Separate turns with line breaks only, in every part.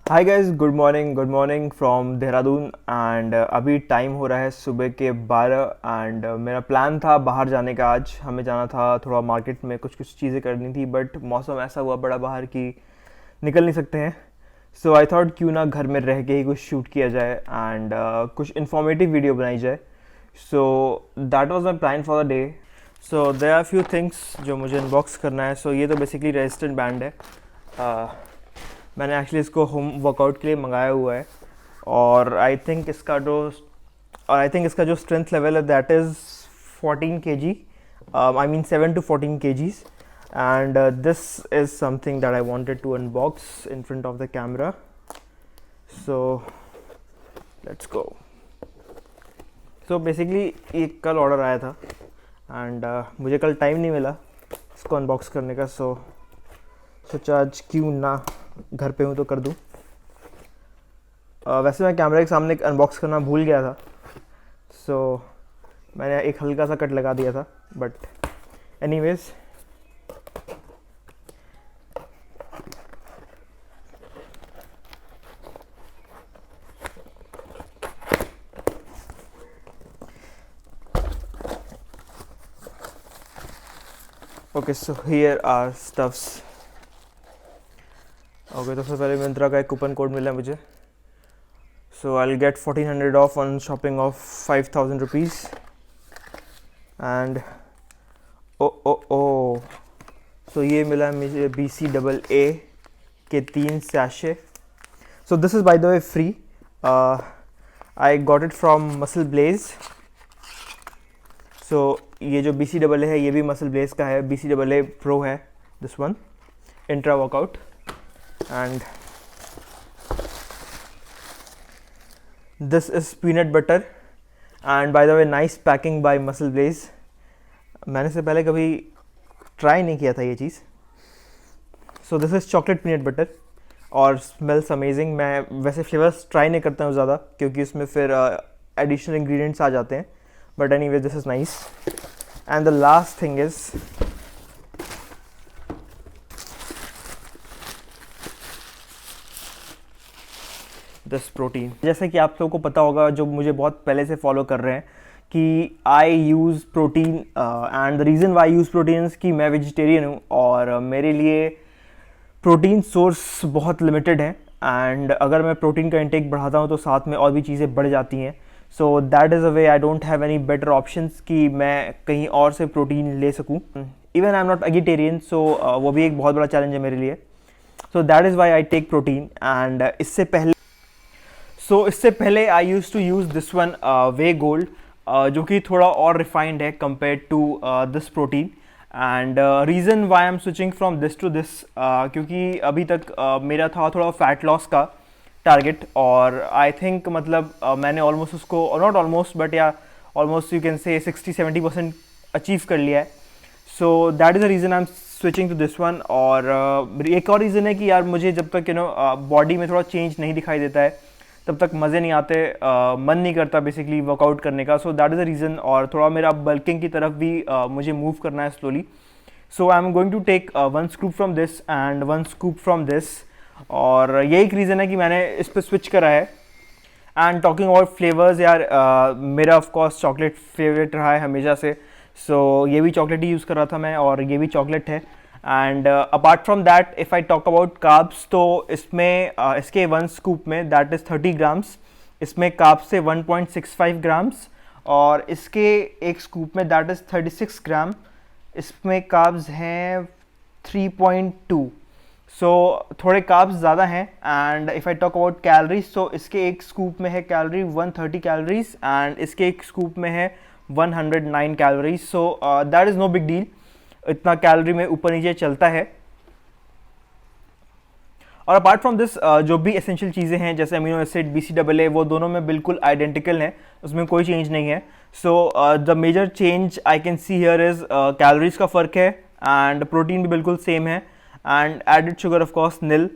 Hi guys, good morning from Dehradun and अभी time हो रहा है सुबह के 12 एंड मेरा प्लान था बाहर जाने का। आज हमें जाना था थोड़ा मार्केट में, कुछ कुछ चीज़ें करनी थी, बट मौसम ऐसा हुआ बड़ा बाहर कि निकल नहीं सकते हैं। सो आई थॉट क्यों ना घर में रह के ही कुछ शूट किया जाए एंड कुछ इन्फॉर्मेटिव वीडियो बनाई जाए। So that was my plan for the day. So there are few things जो मुझे अनबॉक्स करना है। सो ये तो बेसिकली रेजिस्टेंट बैंड है। मैंने एक्चुअली इसको होम वर्कआउट के लिए मंगाया हुआ है और आई थिंक इसका जो स्ट्रेंथ लेवल है that is 14 kg, I mean 7 to 14 kgs, and this is something that I wanted to unbox in front of the camera. So let's go. So basically एक कल ऑर्डर आया था and मुझे कल time नहीं मिला इसको अनबॉक्स करने का। सोचा आज क्यों ना, घर पे हूँ तो कर दूँ। वैसे मैं कैमरे के सामने अनबॉक्स करना भूल गया था, सो मैंने एक हल्का सा कट लगा दिया था, but anyways okay. So here are stuffs. Okay, तो सबसे पहले मिंत्रा का एक कूपन कोड मिला मुझे। So I will get 1400 off on shopping of 5000 rupees and also ये मिला मुझे BCAA के 3 सैशे। So this is by the way free. I got it from MuscleBlaze. So ये जो BCAA है ये भी मसल ब्लेज का है। BCAA प्रो है this one, intra workout. And this is peanut butter and by the way nice packing by Muscle Blaze। मैंने से पहले कभी ट्राई नहीं किया था ये चीज़। So this is chocolate peanut butter और smells amazing। मैं वैसे फ्लेवर्स ट्राई नहीं करता हूँ ज़्यादा क्योंकि इसमें फिर एडिशनल इंग्रेडिएंट्स आ जाते हैं, but anyway this is nice. And the last thing is this protein. जैसे कि आप लोगों को पता होगा, जो मुझे बहुत पहले से फॉलो कर रहे हैं, कि I use protein and the reason why use protein कि मैं वेजिटेरियन हूँ और मेरे लिए प्रोटीन सोर्स बहुत लिमिटेड है एंड अगर मैं प्रोटीन का इंटेक बढ़ाता हूँ तो साथ में और भी चीज़ें बढ़ जाती हैं। So that is a way I don't have any better options कि मैं कहीं और से प्रोटीन ले सकूँ। Even I am not vegetarian, so वो भी एक बहुत बड़ा चैलेंज है मेरे लिए। So that is why I take protein and इससे पहले I use to use this one whey gold, जो कि थोड़ा और रिफाइंड है compare to this protein. And reason why I am switching from this to this, क्योंकि अभी तक मेरा था थोड़ा फैट लॉस का टारगेट और आई थिंक मतलब मैंने ऑलमोस्ट उसको, नॉट ऑलमोस्ट बट या almost you can say 60-70% achieve कर लिया है। So that is the reason I am switching to this one. और एक और रीज़न है कि यार मुझे जब तक बॉडी में थोड़ा चेंज नहीं दिखाई देता है तब तक मज़े नहीं आते, मन नहीं करता बेसिकली वर्कआउट करने का। सो दैट इज़ द रीज़न। और थोड़ा मेरा बल्किंग की तरफ भी मुझे मूव करना है slowly. So I am going to take 1 scoop from this and 1 scoop from this, और यही एक रीज़न है कि मैंने इस पर स्विच करा है। एंड टॉकिंग अबाउट फ्लेवर्स, यार मेरा ऑफकोर्स चॉकलेट फेवरेट रहा है हमेशा से। सो ये भी चॉकलेट ही यूज़ कर रहा था मैं और ये भी चॉकलेट है। And apart from that if I talk about carbs, तो इसमें इसके 1 स्कूप में दैट इज़ 30 ग्राम्स, इसमें कार्ब्स से 1.65 ग्राम्स, और इसके एक स्कूप में दैट इज़ 36 ग्राम, इसमें कार्ब्स हैं 3.2। सो थोड़े कार्ब्स ज़्यादा हैं। And if I talk about calories, तो इसके एक स्कूप में है कैलोरी 130 कैलोरीज एंड इसके एक स्कूप में है 109 calories. So that is no big deal, इतना कैलोरी में ऊपर नीचे चलता है। और अपार्ट फ्रॉम दिस जो भी एसेंशियल चीज़ें हैं जैसे अमीनो एसिड, BCAA, वो दोनों में बिल्कुल आइडेंटिकल हैं, उसमें कोई चेंज नहीं है। So the major change I can see here is calories का फ़र्क है एंड प्रोटीन भी बिल्कुल सेम है and added sugar of course nil.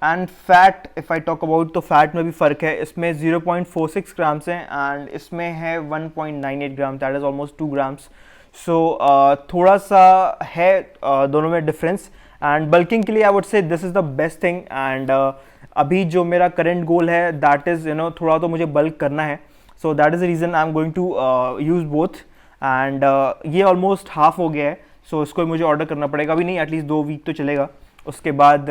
And fat if I talk about, तो फैट में भी फ़र्क है, इसमें 0.46 ग्राम्स हैं एंड इसमें है 1.98 ग्राम, दैट इज़ ऑलमोस्ट 2 ग्राम्स। सो थोड़ा सा है दोनों में डिफरेंस। एंड बल्किंग के लिए I would say this is the best thing. And अभी जो मेरा करंट गोल है दैट इज़ थोड़ा तो मुझे बल्क करना है, so that is the reason I am going to use both. And ये ऑलमोस्ट हाफ हो गया है, सो इसको मुझे ऑर्डर करना पड़ेगा, अभी नहीं एटलीस्ट 2 वीक तो चलेगा। उसके बाद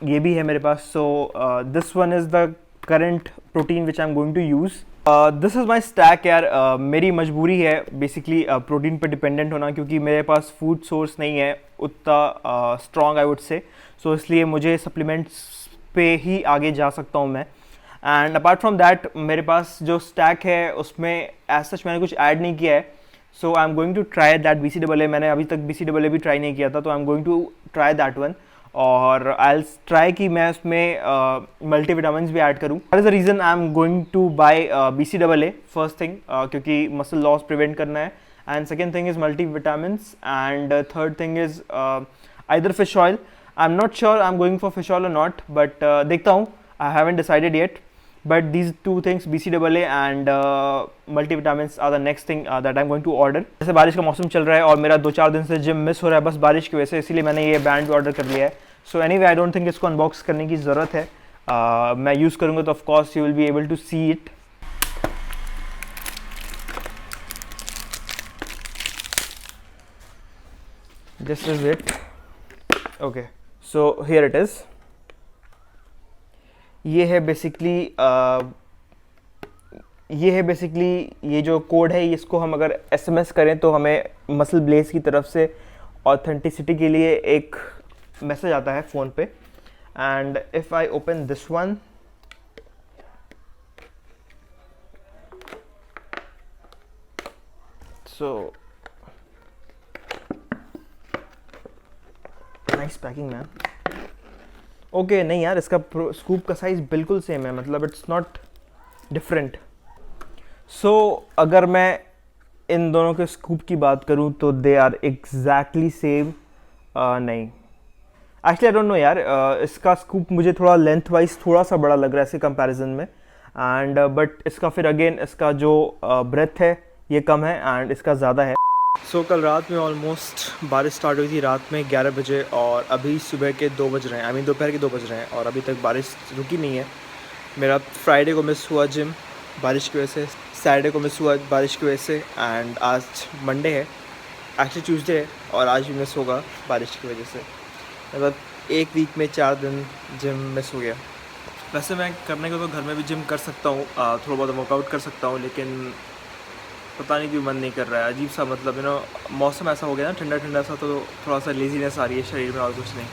ये भी है मेरे पास, so this one is the current protein which I am going to use. This is my stack यार। मेरी मजबूरी है बेसिकली प्रोटीन पे डिपेंडेंट होना, क्योंकि मेरे पास फूड सोर्स नहीं है उतना स्ट्रॉन्ग आई वुड से, सो इसलिए मुझे सप्लीमेंट्स पे ही आगे जा सकता हूँ मैं। एंड अपार्ट फ्रॉम दैट मेरे पास जो स्टैक है उसमें एज सच मैंने कुछ ऐड नहीं किया है, so I am going to try that BCAA। मैंने अभी तक BCAA भी ट्राई नहीं किया था, तो I am going to try that one. और आई विल ट्राई कि मैं उसमें मल्टीविटामिन्स भी ऐड करूँ। That is the reason I am going to buy BCAA first thing, क्योंकि मसल लॉस प्रिवेंट करना है, and second thing is multivitamins, and third thing is either fish oil. I am not sure I am going for fish oil और not, but देखता हूँ, I haven't decided yet. But these two things, BCAA and multivitamins, are the next thing that I'm going to order. जैसे बारिश का मौसम चल रहा है और मेरा 2-4 दिन से जिम मिस हो रहा है बस बारिश की वजह से, इसीलिए मैंने ये बैंड भी ऑर्डर कर लिया है। So anyway I don't think इसको अनबॉक्स करने की ज़रूरत है। मैं यूज़ करूँगा तो of course you will be able to see it. This is it. Okay, so here it is. ये है बेसिकली ये जो कोड है, इसको हम अगर SMS करें तो हमें मसल ब्लेज की तरफ से ऑथेंटिसिटी के लिए एक मैसेज आता है फ़ोन पे। And if I open this one, so nice packing man. Okay नहीं यार, इसका स्कूप का साइज़ बिल्कुल सेम है, मतलब इट्स नॉट डिफरेंट। सो अगर मैं इन दोनों के स्कूप की बात करूं तो दे आर एग्जैक्टली सेम। नहीं, एक्चुअली आई डोंट नो यार, इसका स्कूप मुझे थोड़ा लेंथ वाइज थोड़ा सा बड़ा लग रहा है इसके कंपैरिजन में, एंड बट इसका फिर अगेन इसका जो ब्रेथ है ये कम है एंड इसका ज़्यादा है। सो कल रात में ऑलमोस्ट बारिश स्टार्ट हुई थी रात में 11 बजे, और अभी सुबह के 2 बज रहे हैं, आई मीन दोपहर के 2 बज रहे हैं, और अभी तक बारिश रुकी नहीं है। मेरा फ्राइडे को मिस हुआ जिम बारिश की वजह से, सैटरडे को मिस हुआ बारिश की वजह से, एंड आज मंडे है, एक्चुअली ट्यूसडे है, और आज भी मिस होगा बारिश की वजह से। मतलब एक वीक में 4 दिन जिम मिस हो गया। वैसे मैं करने को तो घर में भी जिम कर सकता हूँ, थोड़ा बहुत वर्कआउट कर सकता हूँ, लेकिन पता नहीं क्यों मन नहीं कर रहा है, अजीब सा, मतलब मौसम ऐसा हो गया ना ठंडा ठंडा सा, तो थोड़ा सा लेजीनेस आ रही है शरीर में और कुछ नहीं।